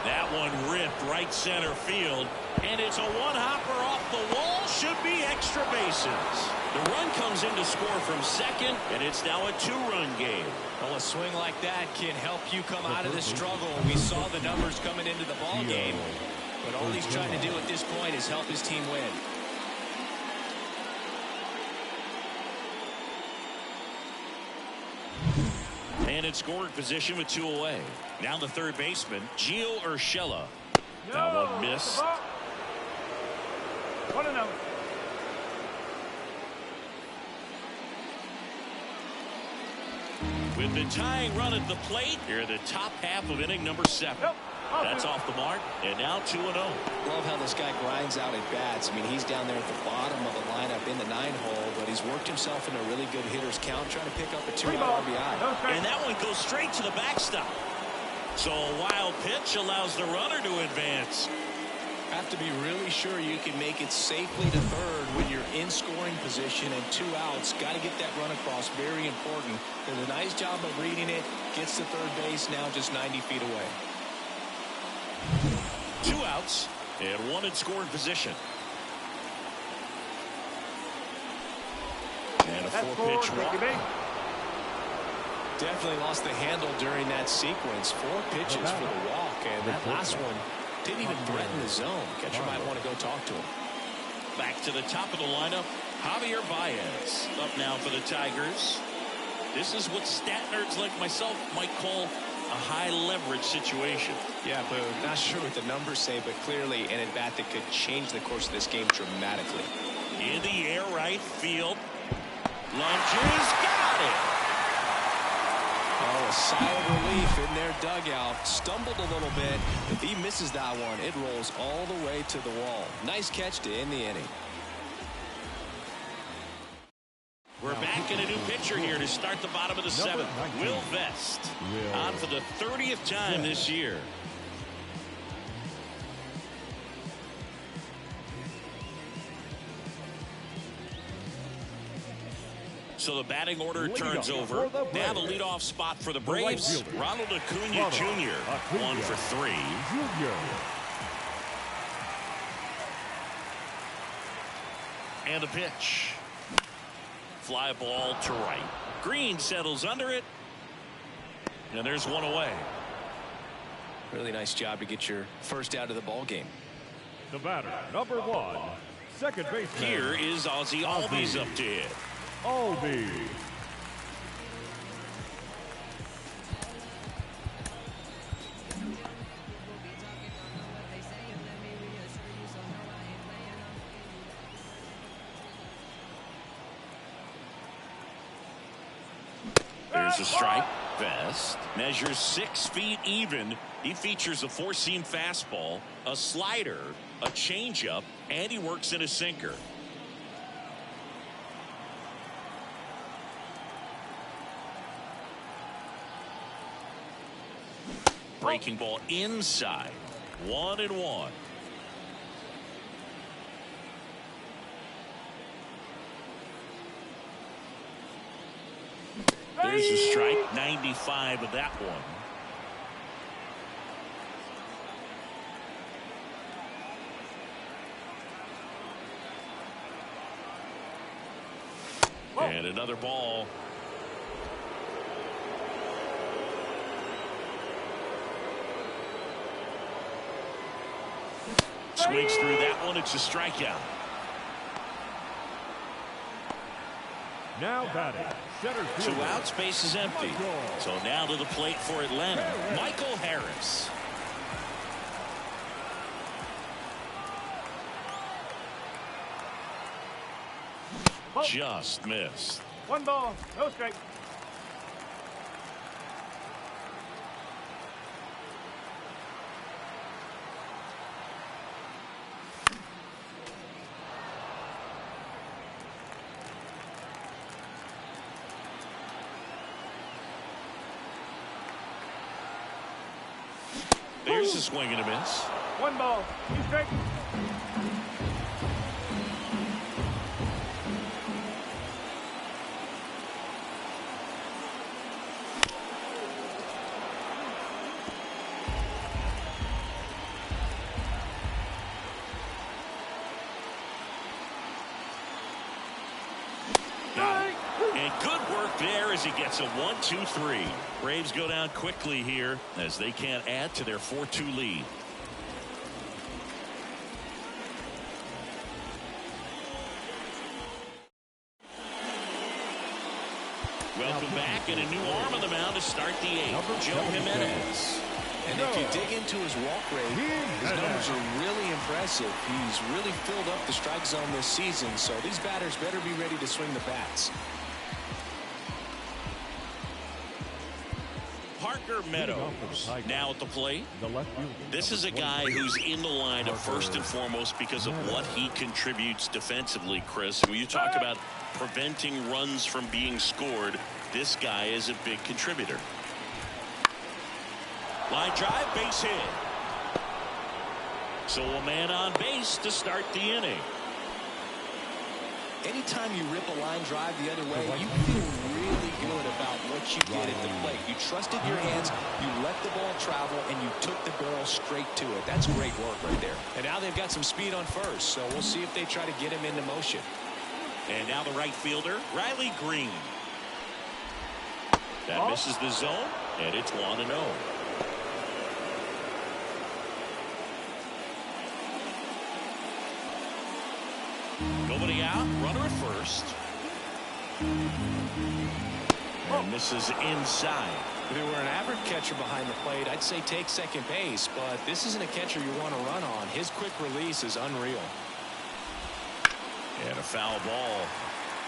That one ripped right center field, and it's a one-hopper off the wall. Should be extra bases. The run comes in to score from second, and it's now a 2-run game. Well, a swing like that can help you come out of the struggle. We saw the numbers coming into the ball game, but all he's trying to do at this point is help his team win. And in scoring position with 2 away. Now the third baseman, Gio Urshela. That one missed. 1-0. With the tying run at the plate, here at the top half of inning number 7. That's off the mark, and now 2-0. Love how this guy grinds out at bats. I mean, he's down there at the bottom of the lineup in the 9-hole, but he's worked himself in a really good hitter's count, trying to pick up a 2-out RBI. And that one goes straight to the backstop. So a wild pitch allows the runner to advance. Have to be really sure you can make it safely to third when you're in scoring position and 2 outs. Got to get that run across. Very important. Does a nice job of reading it. Gets to third base, now just 90 feet away. 2 outs and 1 in scoring position. And a 4-pitch walk. Definitely lost the handle during that sequence. 4 pitches for the walk, and that last one didn't even threaten the zone. Catcher might want to go talk to him. Back to the top of the lineup, Javier Baez up now for the Tigers. This is what stat nerds like myself might call a high leverage situation. Yeah, but not sure what the numbers say, but clearly an at-bat that could change the course of this game dramatically. In the air, right field. Lunges, got it. Oh, a sigh of relief in their dugout. Stumbled a little bit. If he misses that one, it rolls all the way to the wall. Nice catch to end the inning. We're back in a new pitcher here to start the bottom of the 7th. Will Vest on for the 30th time this year. So the batting order turns over. Now the leadoff spot for the Braves. Ronald Acuna Jr. 1 for 3. And a pitch. Fly ball to right. Green settles under it. And there's 1 away. Really nice job to get your first out of the ball game. The batter, number 1, second baseman. Here is Ozzie Albies up to hit. Albies. There's a strike. Vest measures 6 feet even. He features a 4-seam fastball, a slider, a changeup, and he works in a sinker. Breaking ball inside. 1-1. There's a strike. 95 of that one. And another ball. Swings through that one. It's a strikeout. Now batting, center 2 fielder. outs, base is empty. So now to the plate for Atlanta, Michael Harris. Just missed. 1 ball, no strike. There's a swing and a miss. 1 ball, 2 strikes. And good work there as he gets a 1-2-3. Braves go down quickly here as they can't add to their 4-2 lead. Welcome back, and a new arm on the mound to start the 8th. Joe Jimenez. And if you dig into his walk rate, his numbers are really impressive. He's really filled up the strike zone this season, so these batters better be ready to swing the bats. Parker Meadows now at the plate. The left fielder. This is a guy who's in the lineup first and foremost because of what he contributes defensively, Chris. When you talk about preventing runs from being scored, this guy is a big contributor. Line drive, base hit. So a man on base to start the inning. Anytime you rip a line drive the other way, you feel really good about what you did at the plate. You trusted your hands, you let the ball travel, and you took the barrel straight to it. That's great work right there. And now they've got some speed on first, so we'll see if they try to get him into motion. And now the right fielder, Riley Green. That misses the zone, and it's 1-0. Nobody out, runner at first. And misses inside. If it were an average catcher behind the plate, I'd say take second base, but this isn't a catcher you want to run on. His quick release is unreal. And a foul ball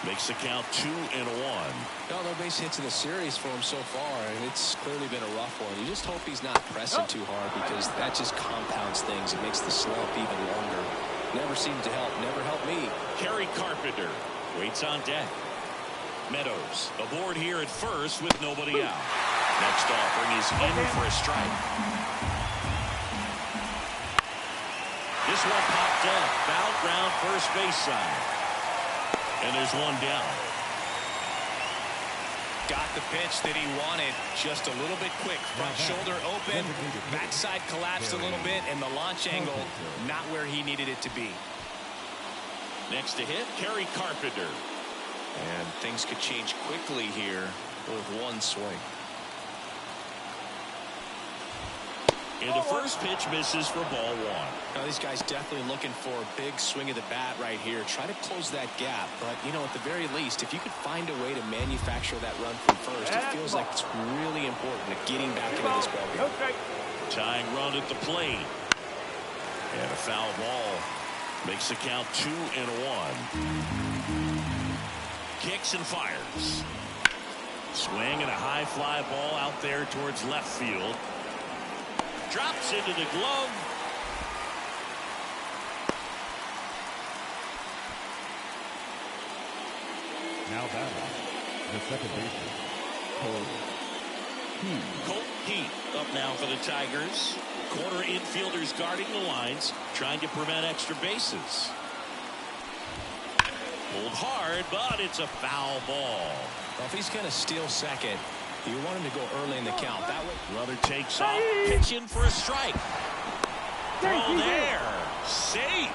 makes the count 2-1. No base hits in the series for him so far, and it's clearly been a rough one. You just hope he's not pressing too hard, because that just compounds things. It makes the slump even longer. Never seemed to help. Never helped me. Kerry Carpenter waits on deck. Meadows aboard here at first with nobody out. Next offering is in for a strike. This one popped up. Foul ground first base side. And there's one down. Got the pitch that he wanted, just a little bit quick. Front shoulder open, backside collapsed a little bit, and the launch angle not where he needed it to be. Next to hit, Kerry Carpenter. And things could change quickly here with one swing. And the first pitch misses for ball 1. Now, these guys definitely looking for a big swing of the bat right here. Try to close that gap. But, you know, at the very least, if you could find a way to manufacture that run from first, it feels like it's really important to getting back into this ballgame. Tying run at the plate. And a foul ball makes the count 2-1. Kicks and fires. Swing and a high fly ball out there towards left field. Drops into the glove. Now batting, the second baseman, Colt Heat up now for the Tigers. Corner infielders guarding the lines, trying to prevent extra bases. Pulled hard, but it's a foul ball. Well, if he's going to steal second, you want him to go early in the count. That way. Runner takes off, pitch in for a strike. Throw there. Safe.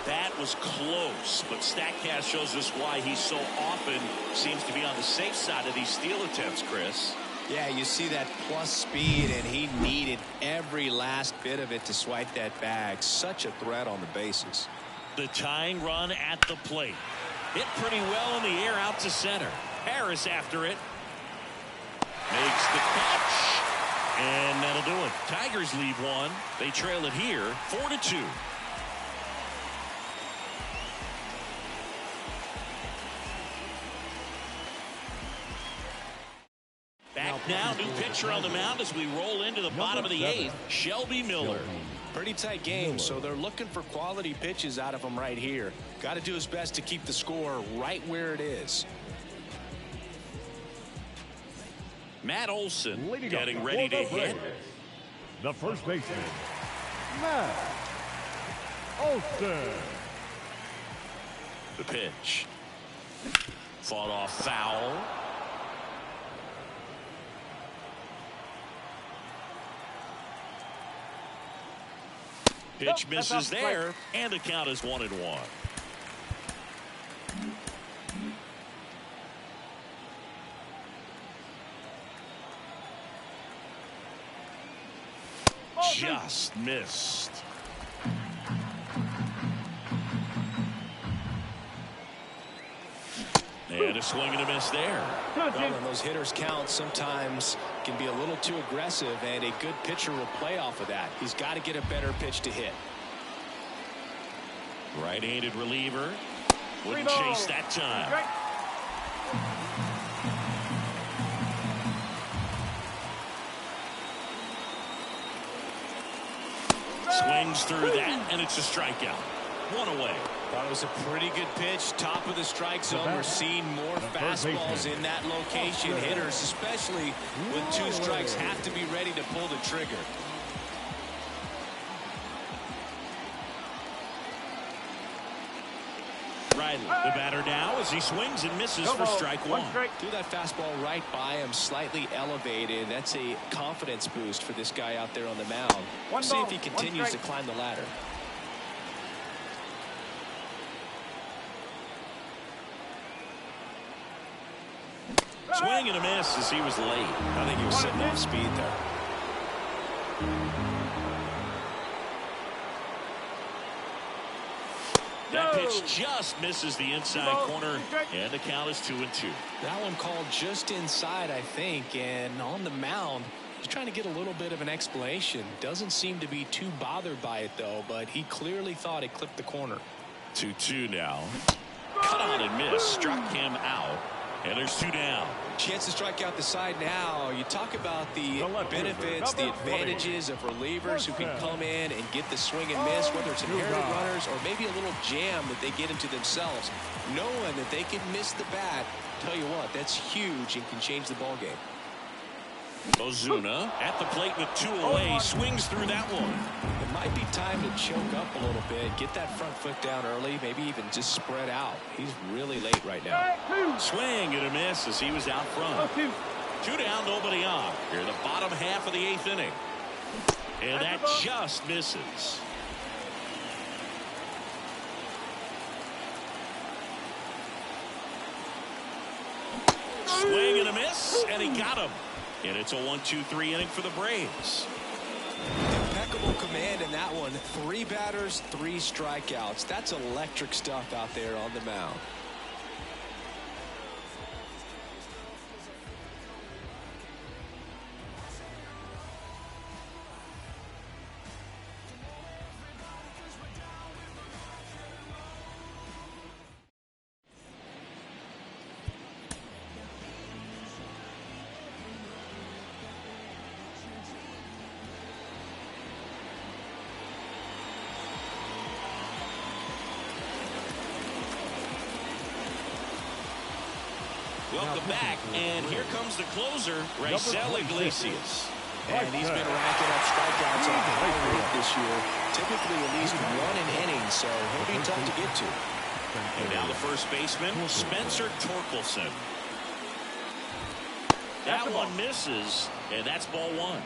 That was close, but StatCast shows us why he so often seems to be on the safe side of these steal attempts, Chris. Yeah, you see that plus speed, and he needed every last bit of it to swipe that bag. Such a threat on the bases. The tying run at the plate. Hit pretty well in the air out to center. Harris after it. Makes the catch. And that'll do it. Tigers lead one. They trail it here 4-2. Back now, new pitcher on the mound as we roll into the bottom of the 8th, Shelby Miller. Pretty tight game, so they're looking for quality pitches out of him right here. Got to do his best to keep the score right where it is. Matt Olson getting ready to hit. The first baseman, Matt Olson. The pitch. Fought off foul. Pitch misses there, and the count is 1-1. Just missed. And a swing and a miss there. Well, when those hitters count, sometimes can be a little too aggressive, and a good pitcher will play off of that. He's got to get a better pitch to hit. Right-handed reliever. Wouldn't chase that time. Swings through that, and it's a strikeout. One away. Thought it was a pretty good pitch. Top of the strike zone. We're seeing more fastballs in that location. Hitters, especially with 2 strikes, have to be ready to pull the trigger. Riley, the batter now, as he swings and misses for strike one. Threw that fastball right by him, slightly elevated. That's a confidence boost for this guy out there on the mound. See if he continues to climb the ladder. Swing and a miss as he was late. I think he was sitting off speed there. That pitch just misses the inside corner, and the count is 2-2. That one called just inside, I think, and on the mound, he's trying to get a little bit of an explanation. Doesn't seem to be too bothered by it, though, but he clearly thought it clipped the corner. 2-2 now. Cut on and miss, struck him out, and there's 2 down. Chance to strike out the side now. You talk about the benefits, the advantages of relievers who can come in and get the swing and miss, whether it's inherited runners or maybe a little jam that they get into themselves. Knowing that they can miss the bat, tell you what, that's huge and can change the ball game. Ozuna at the plate with 2 away, swings through that one. It might be time to choke up a little bit, get that front foot down early, maybe even just spread out. He's really late right now. Swing and a miss as he was out front. 2 down, nobody on. Here in the bottom half of the 8th inning. And that just misses. Swing and a miss, and he got him. And it's a 1-2-3 inning for the Braves. Impeccable command in that one. 3 batters, 3 strikeouts. That's electric stuff out there on the mound. Welcome back, and here comes the closer, Raisel Iglesias. And he's been racking up strikeouts at a high rate this year. Typically at least 1 an inning, so he'll be tough to get to. And now the first baseman, Spencer Torkelson. That one misses, and that's ball 1.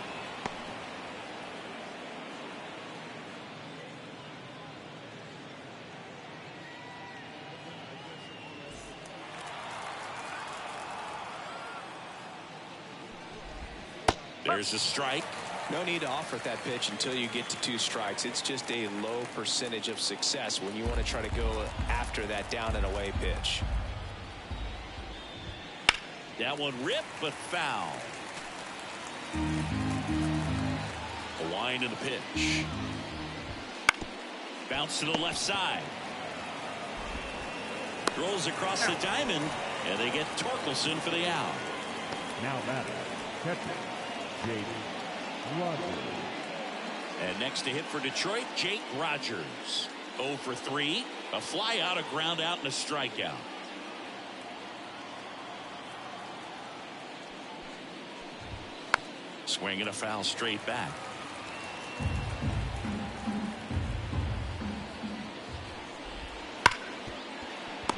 There's a strike. No need to offer that pitch until you get to 2 strikes. It's just a low percentage of success when you want to try to go after that down and away pitch. That one ripped, but foul. A wind in the pitch. Bounce to the left side. Rolls across the diamond, and they get Torkelson for the out. Now batter, catcher, Jake Rogers. And next to hit for Detroit, Jake Rogers. 0 for 3. A fly out, a ground out, and a strikeout. Swing and a foul straight back.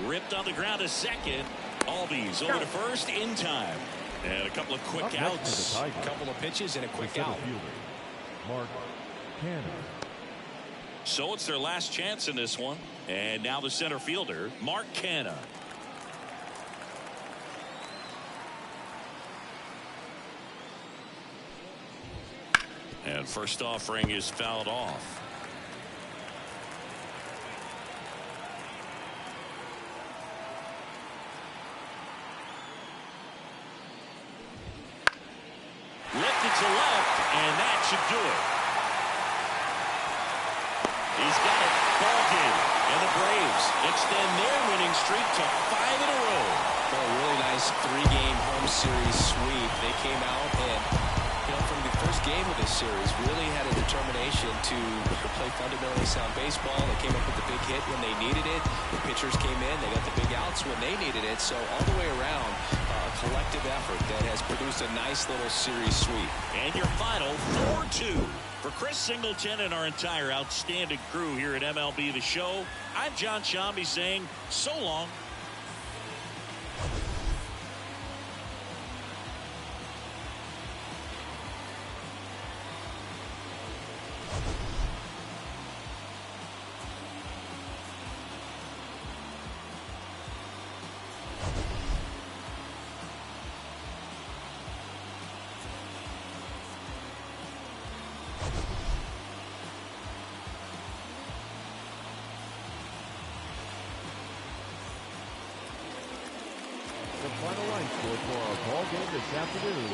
Ripped on the ground to second. Albies over to first in time. And a couple of quick outs. A couple of pitches and a quick out. Mark Cannon. So it's their last chance in this one. And now the center fielder, Mark Cannon. And first offering is fouled off. Lifted to left, and that should do it. He's got it. Ball game. And the Braves extend their winning streak to 5 in a row. A really nice 3-game home series sweep. They came out and From the first game of this series, really had a determination to play fundamentally sound baseball. They came up with the big hit when they needed it. The pitchers came in. They got the big outs when they needed it. So all the way around, a collective effort that has produced a nice little series sweep. And your final 4-2. For Chris Singleton and our entire outstanding crew here at MLB The Show, I'm John Shambi saying so long. The final line score for our ball game this afternoon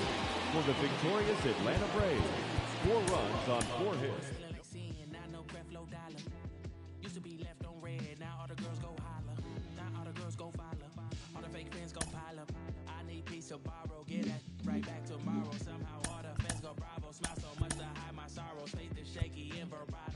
for the victorious Atlanta Braves. 4 runs on 4 hits. Used to be left on red, now all the girls go holler. Now all the girls go follow. All the fake fans go pile up. I need peace to borrow, get that right back tomorrow. Somehow all the fans go bravo. Smile so much to hide my sorrows. Faith is shaky and vibrato.